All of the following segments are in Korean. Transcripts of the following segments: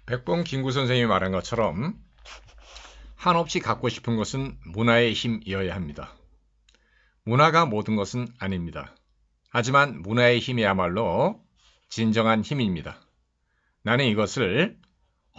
백범 김구 선생님이 말한 것처럼 한없이 갖고 싶은 것은 문화의 힘이어야 합니다. 문화가 모든 것은 아닙니다. 하지만 문화의 힘이야말로 진정한 힘입니다. 나는 이것을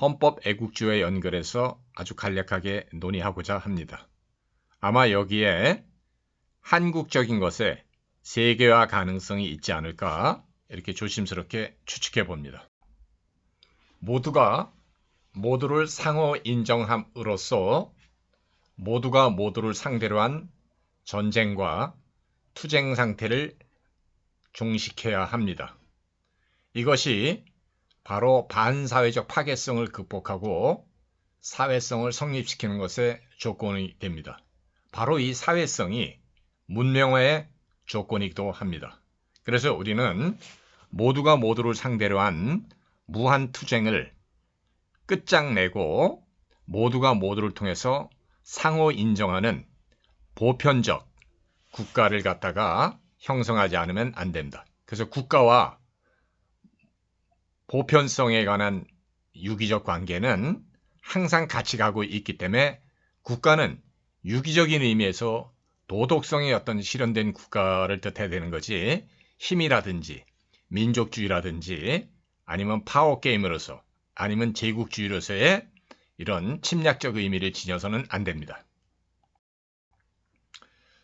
헌법 애국주의에 연결해서 아주 간략하게 논의하고자 합니다. 아마 여기에 한국적인 것에 세계화 가능성이 있지 않을까 이렇게 조심스럽게 추측해 봅니다. 모두가 모두를 상호 인정함으로써 모두가 모두를 상대로 한 전쟁과 투쟁 상태를 종식해야 합니다. 이것이 바로 반사회적 파괴성을 극복하고 사회성을 성립시키는 것의 조건이 됩니다. 바로 이 사회성이 문명화의 조건이기도 합니다. 그래서 우리는 모두가 모두를 상대로 한 무한투쟁을 끝장내고 모두가 모두를 통해서 상호 인정하는 보편적 국가를 갖다가 형성하지 않으면 안 됩니다. 그래서 국가와 보편성에 관한 유기적 관계는 항상 같이 가고 있기 때문에 국가는 유기적인 의미에서 도덕성의 어떤 실현된 국가를 뜻해야 되는 거지, 힘이라든지 민족주의라든지 아니면 파워게임으로서 아니면 제국주의로서의 이런 침략적 의미를 지녀서는 안 됩니다.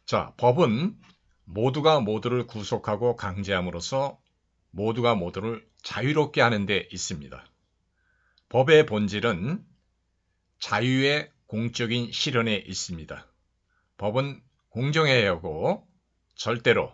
자, 법은 모두가 모두를 구속하고 강제함으로써 모두가 모두를 자유롭게 하는 데 있습니다. 법의 본질은 자유의 공적인 실현에 있습니다. 법은 공정해야 하고 절대로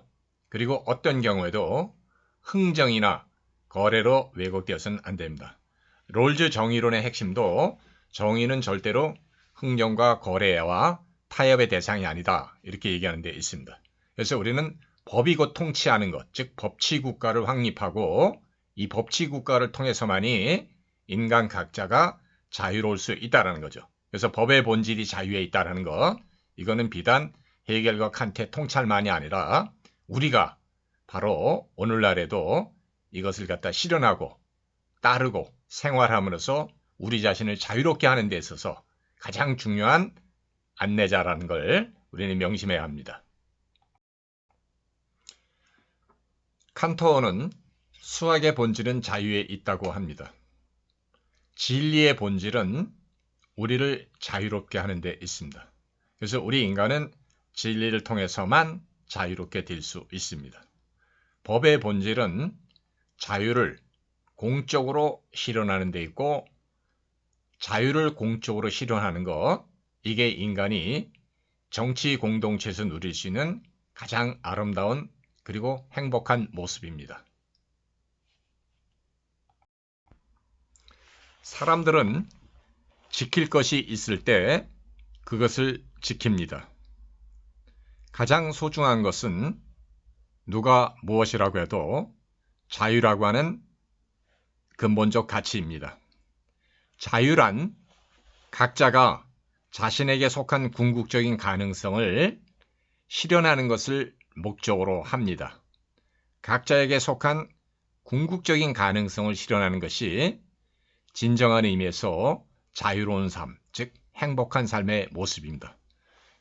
그리고 어떤 경우에도 흥정이나 거래로 왜곡되어서는 안 됩니다. 롤즈 정의론의 핵심도 정의는 절대로 흥정과 거래와 타협의 대상이 아니다 이렇게 얘기하는 데 있습니다. 그래서 우리는 법이 곧 통치하는 것, 즉 법치국가를 확립하고 이 법치국가를 통해서만이 인간 각자가 자유로울 수 있다는 거죠. 그래서 법의 본질이 자유에 있다는 것, 이거는 비단 헤겔과 칸트의 통찰만이 아니라 우리가 바로 오늘날에도 이것을 갖다 실현하고 따르고 생활함으로써 우리 자신을 자유롭게 하는 데 있어서 가장 중요한 안내자라는 걸 우리는 명심해야 합니다. 칸토어는 수학의 본질은 자유에 있다고 합니다. 진리의 본질은 우리를 자유롭게 하는 데 있습니다. 그래서 우리 인간은 진리를 통해서만 자유롭게 될 수 있습니다. 법의 본질은 자유를 공적으로 실현하는 데 있고 자유를 공적으로 실현하는 것, 이게 인간이 정치 공동체에서 누릴 수 있는 가장 아름다운 그리고 행복한 모습입니다. 사람들은 지킬 것이 있을 때 그것을 지킵니다. 가장 소중한 것은 누가 무엇이라고 해도 자유라고 하는 근본적 가치입니다. 자유란 각자가 자신에게 속한 궁극적인 가능성을 실현하는 것을 목적으로 합니다. 각자에게 속한 궁극적인 가능성을 실현하는 것이 진정한 의미에서 자유로운 삶, 즉 행복한 삶의 모습입니다.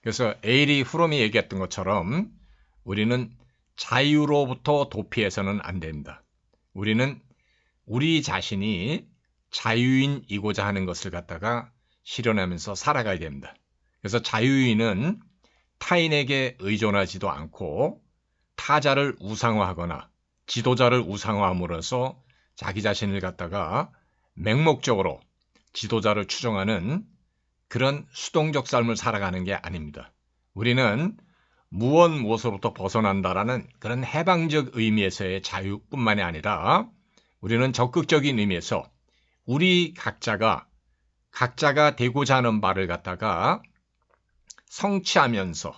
그래서 에이리 후롬이 얘기했던 것처럼 우리는 자유로부터 도피해서는 안 됩니다. 우리는 우리 자신이 자유인이고자 하는 것을 갖다가 실현하면서 살아가야 됩니다. 그래서 자유인은 타인에게 의존하지도 않고 타자를 우상화하거나 지도자를 우상화함으로써 자기 자신을 갖다가 맹목적으로 지도자를 추종하는 그런 수동적 삶을 살아가는 게 아닙니다. 우리는 무엇으로부터 벗어난다라는 그런 해방적 의미에서의 자유뿐만이 아니라 우리는 적극적인 의미에서 우리 각자가 되고자 하는 바를 갖다가 성취하면서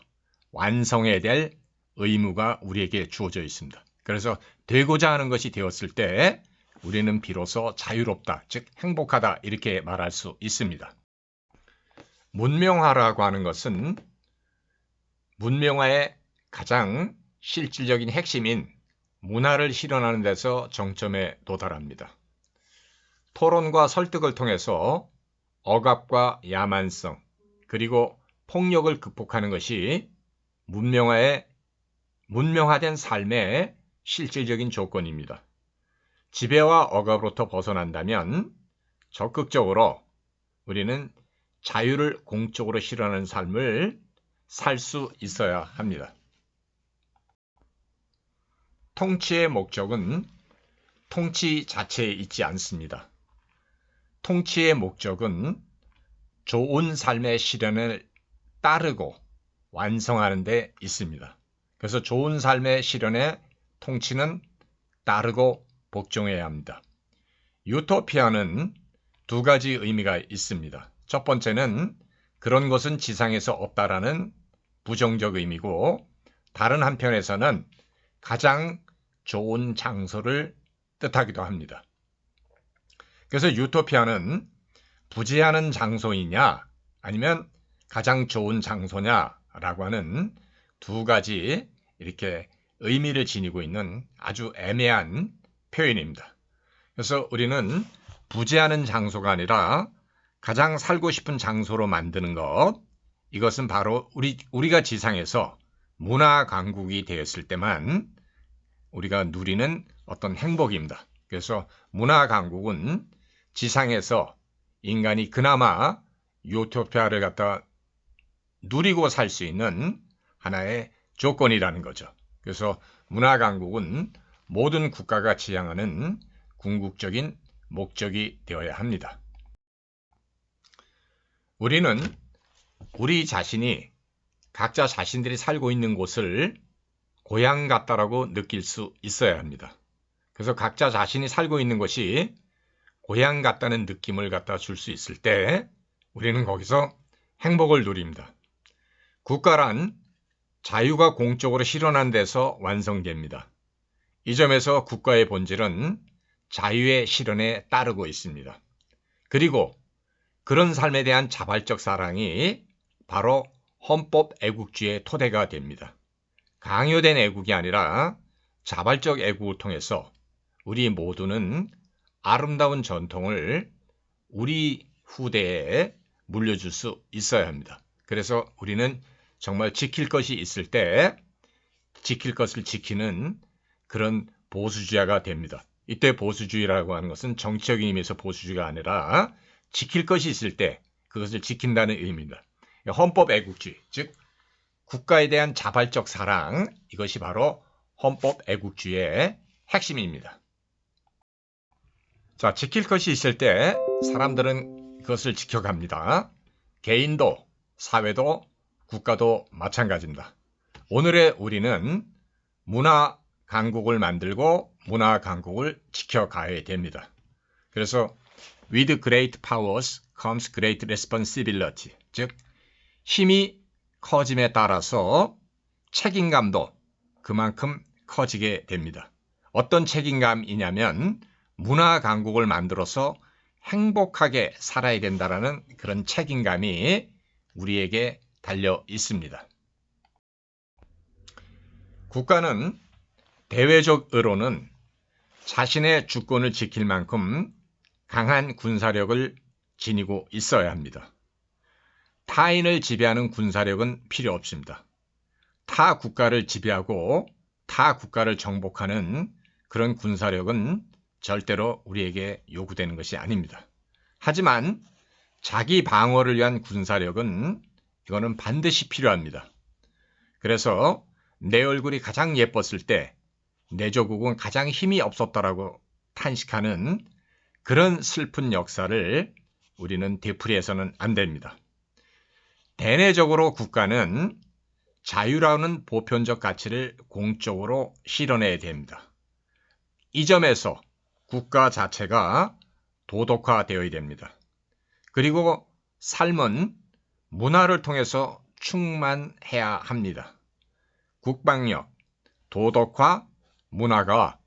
완성해야 될 의무가 우리에게 주어져 있습니다. 그래서 되고자 하는 것이 되었을 때 우리는 비로소 자유롭다, 즉 행복하다 이렇게 말할 수 있습니다. 문명화라고 하는 것은 문명화의 가장 실질적인 핵심인 문화를 실현하는 데서 정점에 도달합니다. 토론과 설득을 통해서 억압과 야만성, 그리고 폭력을 극복하는 것이 문명화된 삶의 실질적인 조건입니다. 지배와 억압으로부터 벗어난다면 적극적으로 우리는 자유를 공적으로 실현하는 삶을 살 수 있어야 합니다. 통치의 목적은 통치 자체에 있지 않습니다. 통치의 목적은 좋은 삶의 실현을 따르고 완성하는 데 있습니다. 그래서 좋은 삶의 실현에 통치는 따르고 복종해야 합니다. 유토피아는 두 가지 의미가 있습니다. 첫 번째는 그런 것은 지상에서 없다라는 부정적 의미고, 다른 한편에서는 가장 좋은 장소를 뜻하기도 합니다. 그래서 유토피아는 부재하는 장소이냐 아니면 가장 좋은 장소냐라고 하는 두 가지 이렇게 의미를 지니고 있는 아주 애매한 표현입니다. 그래서 우리는 부재하는 장소가 아니라 가장 살고 싶은 장소로 만드는 것, 이것은 바로 우리가 지상에서 문화 강국이 되었을 때만 우리가 누리는 어떤 행복입니다. 그래서 문화 강국은 지상에서 인간이 그나마 유토피아를 갖다 누리고 살 수 있는 하나의 조건이라는 거죠. 그래서 문화 강국은 모든 국가가 지향하는 궁극적인 목적이 되어야 합니다. 우리는 우리 자신이 각자 자신들이 살고 있는 곳을 고향 같다라고 느낄 수 있어야 합니다. 그래서 각자 자신이 살고 있는 곳이 고향 같다는 느낌을 갖다 줄 수 있을 때 우리는 거기서 행복을 누립니다. 국가란 자유가 공적으로 실현한 데서 완성됩니다. 이 점에서 국가의 본질은 자유의 실현에 따르고 있습니다. 그리고 그런 삶에 대한 자발적 사랑이 바로 헌법 애국주의의 토대가 됩니다. 강요된 애국이 아니라 자발적 애국을 통해서 우리 모두는 아름다운 전통을 우리 후대에 물려줄 수 있어야 합니다. 그래서 우리는 정말 지킬 것이 있을 때 지킬 것을 지키는 그런 보수주의가 됩니다. 이때 보수주의라고 하는 것은 정치적인 의미에서 보수주의가 아니라 지킬 것이 있을 때 그것을 지킨다는 의미입니다. 헌법 애국주의, 즉 국가에 대한 자발적 사랑, 이것이 바로 헌법 애국주의의 핵심입니다. 자, 지킬 것이 있을 때 사람들은 그것을 지켜갑니다. 개인도, 사회도, 국가도 마찬가지입니다. 오늘의 우리는 문화 강국을 만들고 문화 강국을 지켜가야 됩니다. 그래서 with great powers comes great responsibility, 즉 힘이 커짐에 따라서 책임감도 그만큼 커지게 됩니다. 어떤 책임감이냐면 문화 강국을 만들어서 행복하게 살아야 된다는 그런 책임감이 우리에게 달려 있습니다. 국가는 대외적으로는 자신의 주권을 지킬 만큼 강한 군사력을 지니고 있어야 합니다. 타인을 지배하는 군사력은 필요 없습니다. 타 국가를 지배하고 타 국가를 정복하는 그런 군사력은 절대로 우리에게 요구되는 것이 아닙니다. 하지만 자기 방어를 위한 군사력은 이거는 반드시 필요합니다. 그래서 내 얼굴이 가장 예뻤을 때 내 조국은 가장 힘이 없었다라고 탄식하는 그런 슬픈 역사를 우리는 되풀이해서는 안 됩니다. 대내적으로 국가는 자유라는 보편적 가치를 공적으로 실현해야 됩니다. 이 점에서 국가 자체가 도덕화되어야 됩니다. 그리고 삶은 문화를 통해서 충만해야 합니다. 국방력, 도덕화, 문화가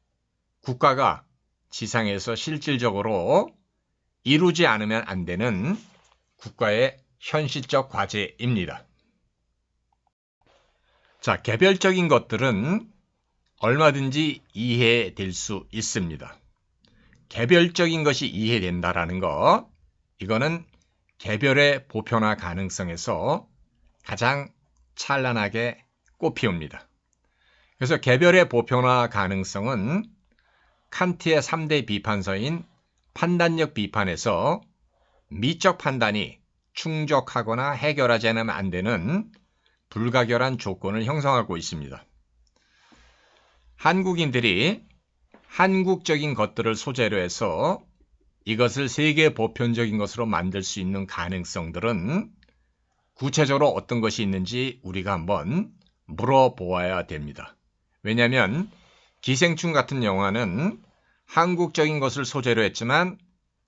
국가가 지상에서 실질적으로 이루지 않으면 안 되는 국가의 현실적 과제입니다. 자, 개별적인 것들은 얼마든지 이해될 수 있습니다. 개별적인 것이 이해된다라는 거, 이거는 개별의 보편화 가능성에서 가장 찬란하게 꽃피웁니다. 그래서 개별의 보편화 가능성은 칸트의 3대 비판서인 판단력 비판에서 미적 판단이 충족하거나 해결하지 않으면 안 되는 불가결한 조건을 형성하고 있습니다. 한국인들이 한국적인 것들을 소재로 해서 이것을 세계 보편적인 것으로 만들 수 있는 가능성들은 구체적으로 어떤 것이 있는지 우리가 한번 물어보아야 됩니다. 왜냐하면 기생충 같은 영화는 한국적인 것을 소재로 했지만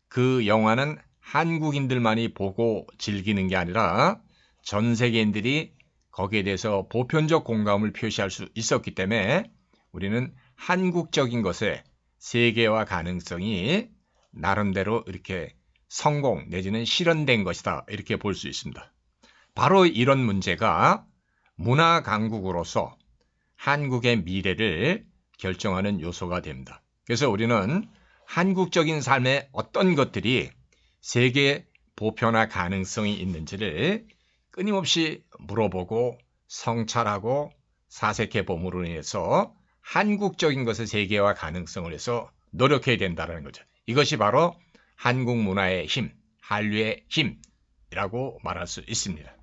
그 영화는 한국인들만이 보고 즐기는 게 아니라 전 세계인들이 거기에 대해서 보편적 공감을 표시할 수 있었기 때문에 우리는 한국적인 것의 세계화 가능성이 나름대로 이렇게 성공 내지는 실현된 것이다 이렇게 볼 수 있습니다. 바로 이런 문제가 문화 강국으로서 한국의 미래를 결정하는 요소가 됩니다. 그래서 우리는 한국적인 삶의 어떤 것들이 세계 보편화 가능성이 있는지를 끊임없이 물어보고 성찰하고 사색해 봄으로 인해서 한국적인 것의 세계화 가능성을 해서 노력해야 된다는 거죠. 이것이 바로 한국 문화의 힘, 한류의 힘이라고 말할 수 있습니다.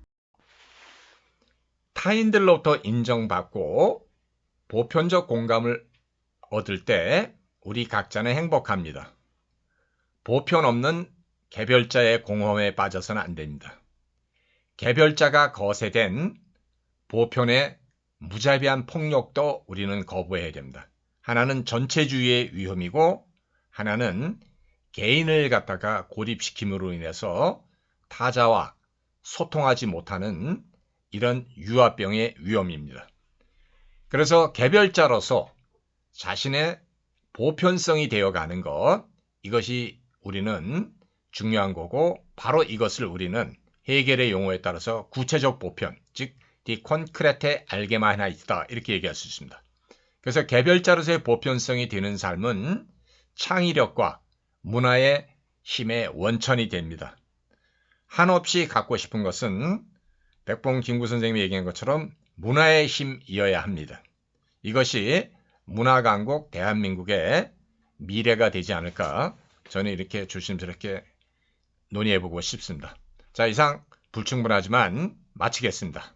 타인들로부터 인정받고 보편적 공감을 얻을 때 우리 각자는 행복합니다. 보편 없는 개별자의 공허에 빠져서는 안 됩니다. 개별자가 거세된 보편의 무자비한 폭력도 우리는 거부해야 됩니다. 하나는 전체주의의 위험이고 하나는 개인을 갖다가 고립시킴으로 인해서 타자와 소통하지 못하는 이런 유아병의 위험입니다. 그래서 개별자로서 자신의 보편성이 되어가는 것, 이것이 우리는 중요한 거고 바로 이것을 우리는 헤겔의 용어에 따라서 구체적 보편, 즉 디 콘크레테 알게마이나이트다 이렇게 얘기할 수 있습니다. 그래서 개별자로서의 보편성이 되는 삶은 창의력과 문화의 힘의 원천이 됩니다. 한없이 갖고 싶은 것은 백봉 김구 선생님이 얘기한 것처럼 문화의 힘이어야 합니다. 이것이 문화강국 대한민국의 미래가 되지 않을까 저는 이렇게 조심스럽게 논의해보고 싶습니다. 자, 이상 불충분하지만 마치겠습니다.